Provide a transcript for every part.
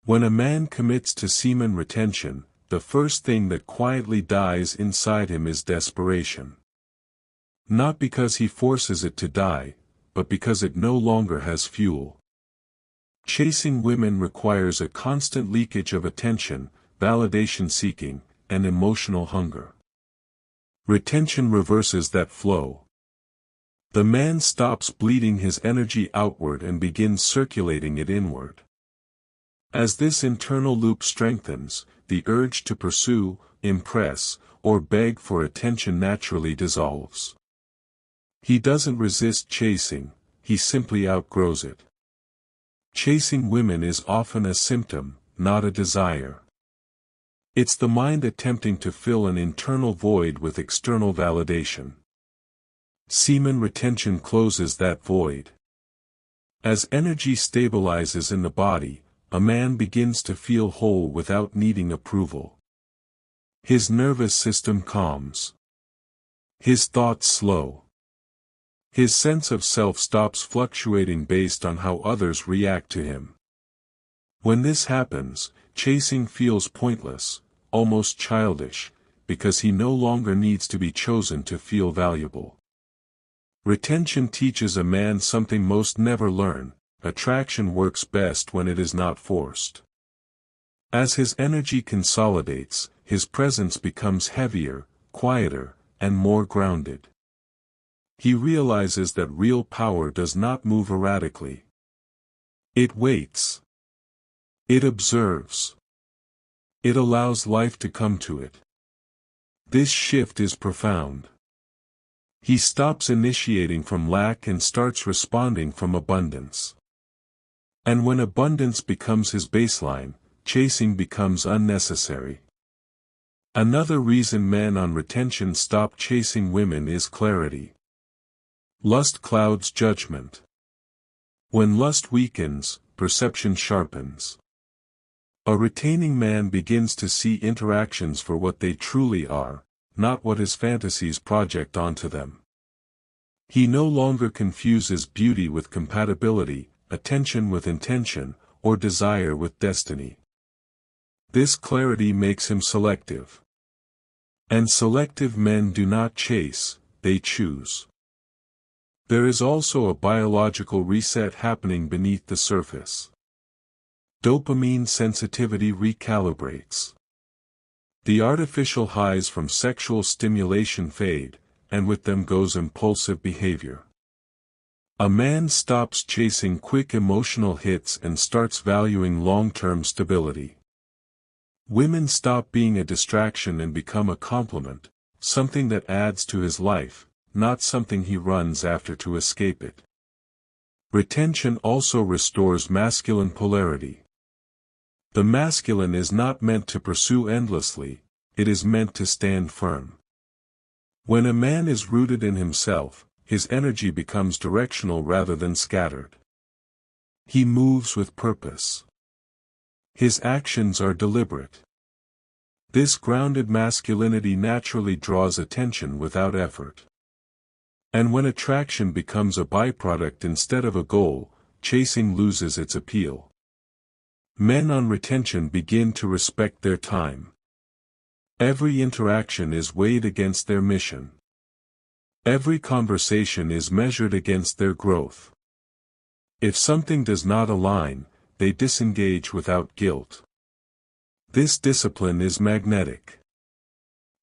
When a man commits to semen retention, the first thing that quietly dies inside him is desperation. Not because he forces it to die, but because it no longer has fuel. Chasing women requires a constant leakage of attention, validation seeking, and emotional hunger. Retention reverses that flow. The man stops bleeding his energy outward and begins circulating it inward. As this internal loop strengthens, the urge to pursue, impress, or beg for attention naturally dissolves. He doesn't resist chasing, he simply outgrows it. Chasing women is often a symptom, not a desire. It's the mind attempting to fill an internal void with external validation. Semen retention closes that void. As energy stabilizes in the body, a man begins to feel whole without needing approval. His nervous system calms. His thoughts slow. His sense of self stops fluctuating based on how others react to him. When this happens, chasing feels pointless, almost childish, because he no longer needs to be chosen to feel valuable. Retention teaches a man something most never learn: attraction works best when it is not forced. As his energy consolidates, his presence becomes heavier, quieter, and more grounded. He realizes that real power does not move erratically. It waits. It observes. It allows life to come to it. This shift is profound. He stops initiating from lack and starts responding from abundance. And when abundance becomes his baseline, chasing becomes unnecessary. Another reason men on retention stop chasing women is clarity. Lust clouds judgment. When lust weakens, perception sharpens. A retaining man begins to see interactions for what they truly are, not what his fantasies project onto them. He no longer confuses beauty with compatibility, attention with intention, or desire with destiny. This clarity makes him selective. And selective men do not chase, they choose. There is also a biological reset happening beneath the surface. Dopamine sensitivity recalibrates. The artificial highs from sexual stimulation fade, and with them goes impulsive behavior. A man stops chasing quick emotional hits and starts valuing long-term stability. Women stop being a distraction and become a complement, something that adds to his life, not something he runs after to escape it. Retention also restores masculine polarity. The masculine is not meant to pursue endlessly, it is meant to stand firm. When a man is rooted in himself, his energy becomes directional rather than scattered. He moves with purpose. His actions are deliberate. This grounded masculinity naturally draws attention without effort. And when attraction becomes a byproduct instead of a goal, chasing loses its appeal. Men on retention begin to respect their time. Every interaction is weighed against their mission. Every conversation is measured against their growth. If something does not align, they disengage without guilt. This discipline is magnetic.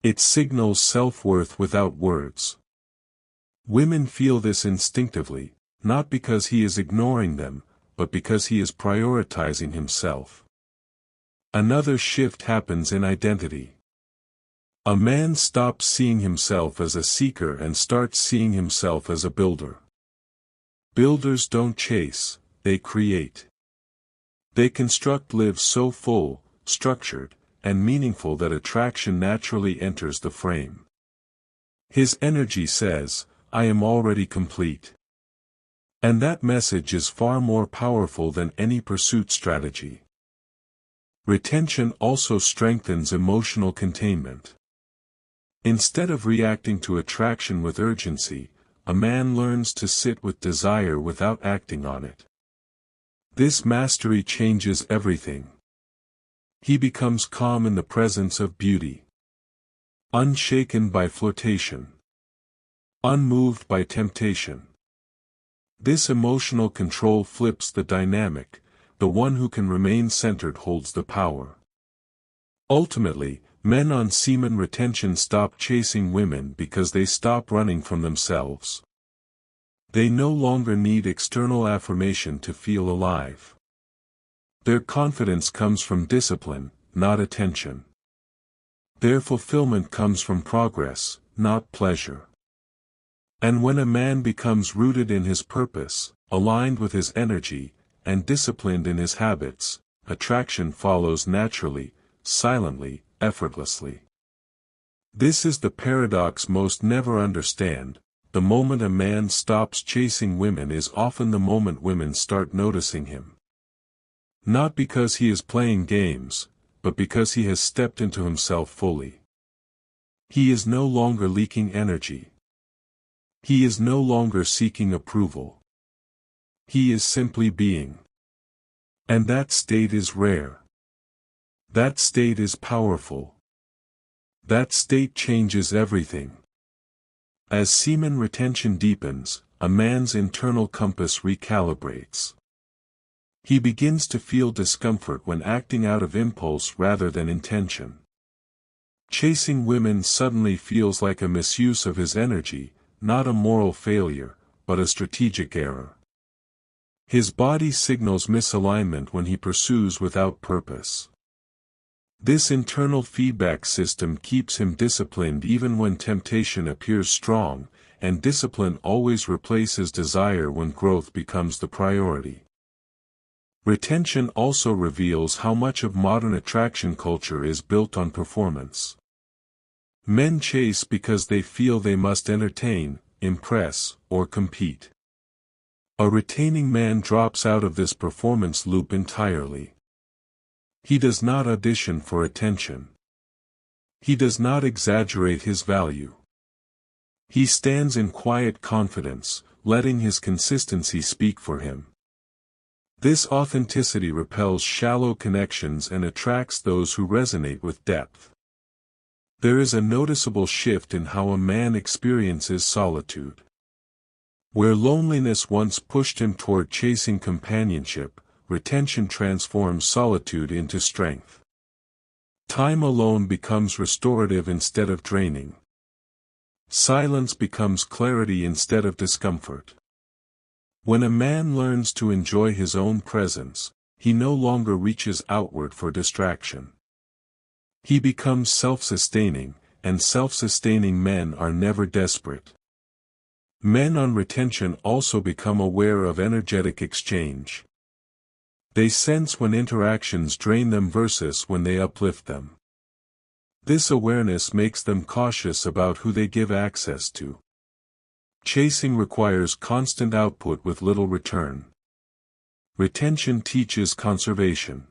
It signals self-worth without words. Women feel this instinctively, not because he is ignoring them, but because he is prioritizing himself. Another shift happens in identity. A man stops seeing himself as a seeker and starts seeing himself as a builder. Builders don't chase, they create. They construct lives so full, structured, and meaningful that attraction naturally enters the frame. His energy says, "I am already complete." And that message is far more powerful than any pursuit strategy. Retention also strengthens emotional containment. Instead of reacting to attraction with urgency, a man learns to sit with desire without acting on it. This mastery changes everything. He becomes calm in the presence of beauty. Unshaken by flirtation. Unmoved by temptation. This emotional control flips the dynamic. The one who can remain centered holds the power. Ultimately, men on semen retention stop chasing women because they stop running from themselves. They no longer need external affirmation to feel alive. Their confidence comes from discipline, not attention. Their fulfillment comes from progress, not pleasure. And when a man becomes rooted in his purpose, aligned with his energy, and disciplined in his habits, attraction follows naturally, silently, effortlessly. This is the paradox most never understand. The moment a man stops chasing women is often the moment women start noticing him. Not because he is playing games, but because he has stepped into himself fully. He is no longer leaking energy. He is no longer seeking approval. He is simply being. And that state is rare. That state is powerful. That state changes everything. As semen retention deepens, a man's internal compass recalibrates. He begins to feel discomfort when acting out of impulse rather than intention. Chasing women suddenly feels like a misuse of his energy, not a moral failure, but a strategic error. His body signals misalignment when he pursues without purpose. This internal feedback system keeps him disciplined even when temptation appears strong, and discipline always replaces desire when growth becomes the priority. Retention also reveals how much of modern attraction culture is built on performance. Men chase because they feel they must entertain, impress, or compete. A retaining man drops out of this performance loop entirely. He does not audition for attention. He does not exaggerate his value. He stands in quiet confidence, letting his consistency speak for him. This authenticity repels shallow connections and attracts those who resonate with depth. There is a noticeable shift in how a man experiences solitude. Where loneliness once pushed him toward chasing companionship, retention transforms solitude into strength. Time alone becomes restorative instead of draining. Silence becomes clarity instead of discomfort. When a man learns to enjoy his own presence, he no longer reaches outward for distraction. He becomes self-sustaining, and self-sustaining men are never desperate. Men on retention also become aware of energetic exchange. They sense when interactions drain them versus when they uplift them. This awareness makes them cautious about who they give access to. Chasing requires constant output with little return. Retention teaches conservation.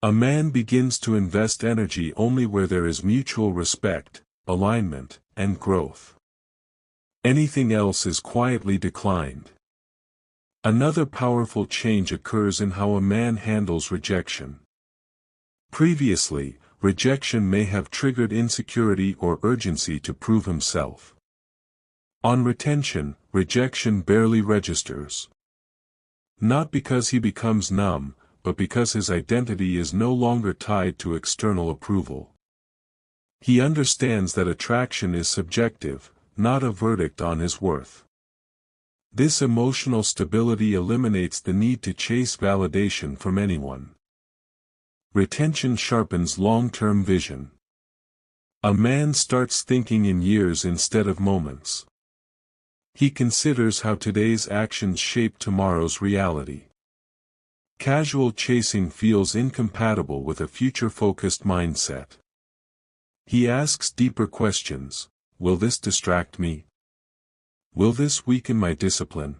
A man begins to invest energy only where there is mutual respect, alignment, and growth. Anything else is quietly declined. Another powerful change occurs in how a man handles rejection. Previously, rejection may have triggered insecurity or urgency to prove himself. On retention, rejection barely registers. Not because he becomes numb, but because his identity is no longer tied to external approval. He understands that attraction is subjective, not a verdict on his worth. This emotional stability eliminates the need to chase validation from anyone. Retention sharpens long-term vision. A man starts thinking in years instead of moments. He considers how today's actions shape tomorrow's reality. Casual chasing feels incompatible with a future-focused mindset. He asks deeper questions. Will this distract me? Will this weaken my discipline?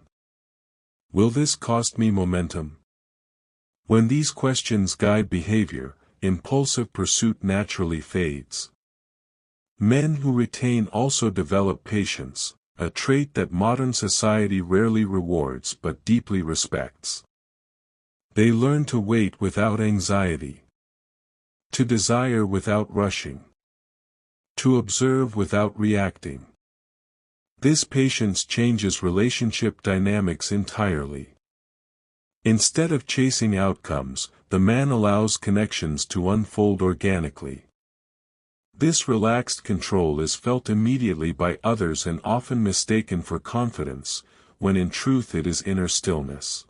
Will this cost me momentum? When these questions guide behavior, impulsive pursuit naturally fades. Men who retain also develop patience, a trait that modern society rarely rewards but deeply respects. They learn to wait without anxiety. To desire without rushing. To observe without reacting. This patience changes relationship dynamics entirely. Instead of chasing outcomes, the man allows connections to unfold organically. This relaxed control is felt immediately by others and often mistaken for confidence, when in truth it is inner stillness.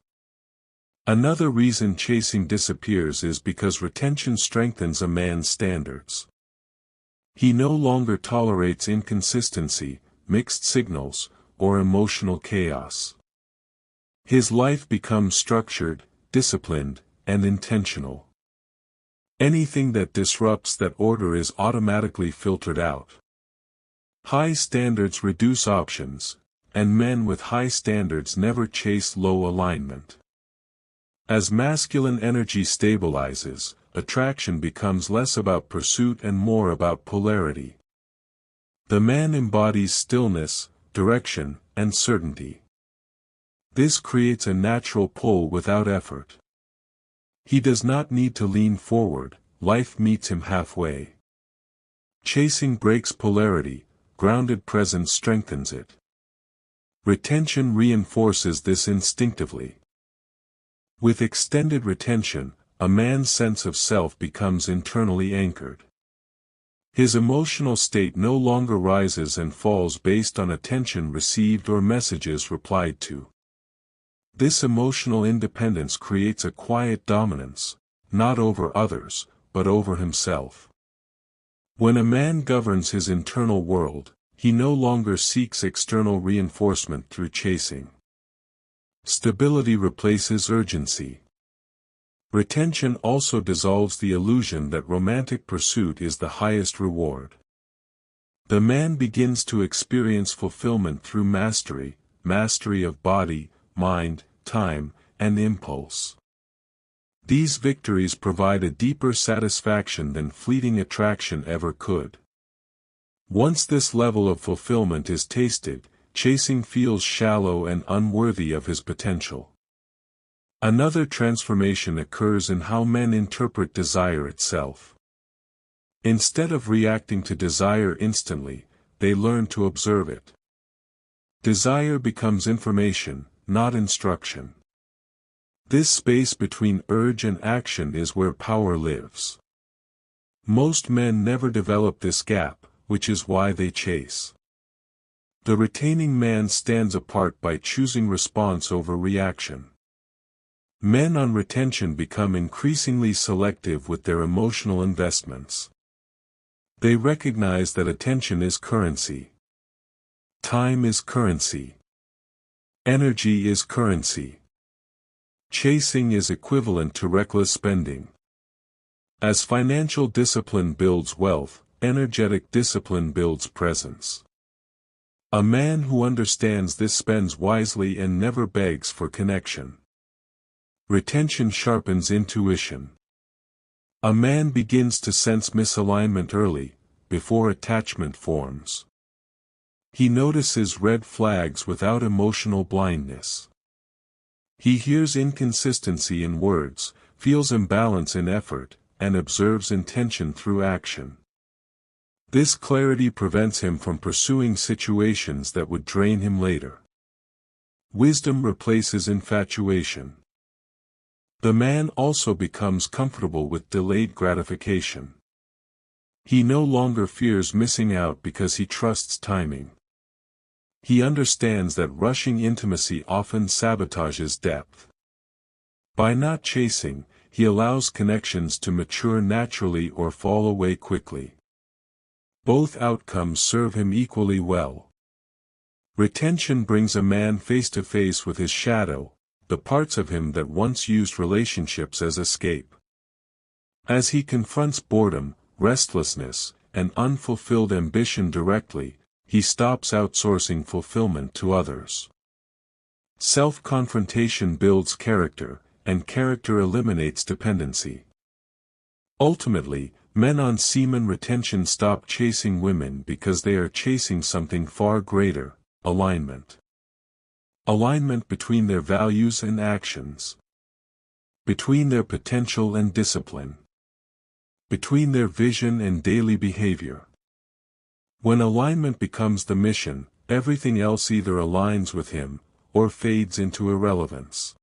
Another reason chasing disappears is because retention strengthens a man's standards. He no longer tolerates inconsistency, mixed signals, or emotional chaos. His life becomes structured, disciplined, and intentional. Anything that disrupts that order is automatically filtered out. High standards reduce options, and men with high standards never chase low alignment. As masculine energy stabilizes, attraction becomes less about pursuit and more about polarity. The man embodies stillness, direction, and certainty. This creates a natural pull without effort. He does not need to lean forward, life meets him halfway. Chasing breaks polarity, grounded presence strengthens it. Retention reinforces this instinctively. With extended retention, a man's sense of self becomes internally anchored. His emotional state no longer rises and falls based on attention received or messages replied to. This emotional independence creates a quiet dominance, not over others, but over himself. When a man governs his internal world, he no longer seeks external reinforcement through chasing. Stability replaces urgency. Retention also dissolves the illusion that romantic pursuit is the highest reward. The man begins to experience fulfillment through mastery of body, mind, time, and impulse. These victories provide a deeper satisfaction than fleeting attraction ever could. Once this level of fulfillment is tasted, chasing feels shallow and unworthy of his potential. Another transformation occurs in how men interpret desire itself. Instead of reacting to desire instantly, they learn to observe it. Desire becomes information, not instruction. This space between urge and action is where power lives. Most men never develop this gap, which is why they chase. The retaining man stands apart by choosing response over reaction. Men on retention become increasingly selective with their emotional investments. They recognize that attention is currency. Time is currency. Energy is currency. Chasing is equivalent to reckless spending. As financial discipline builds wealth, energetic discipline builds presence. A man who understands this spends wisely and never begs for connection. Retention sharpens intuition. A man begins to sense misalignment early, before attachment forms. He notices red flags without emotional blindness. He hears inconsistency in words, feels imbalance in effort, and observes intention through action. This clarity prevents him from pursuing situations that would drain him later. Wisdom replaces infatuation. The man also becomes comfortable with delayed gratification. He no longer fears missing out because he trusts timing. He understands that rushing intimacy often sabotages depth. By not chasing, he allows connections to mature naturally or fall away quickly. Both outcomes serve him equally well. Retention brings a man face to face with his shadow, the parts of him that once used relationships as escape. As he confronts boredom, restlessness, and unfulfilled ambition directly, he stops outsourcing fulfillment to others. Self-confrontation builds character, and character eliminates dependency. Ultimately, men on semen retention stop chasing women because they are chasing something far greater: alignment. Alignment between their values and actions. Between their potential and discipline. between their vision and daily behavior. When alignment becomes the mission, everything else either aligns with him, or fades into irrelevance.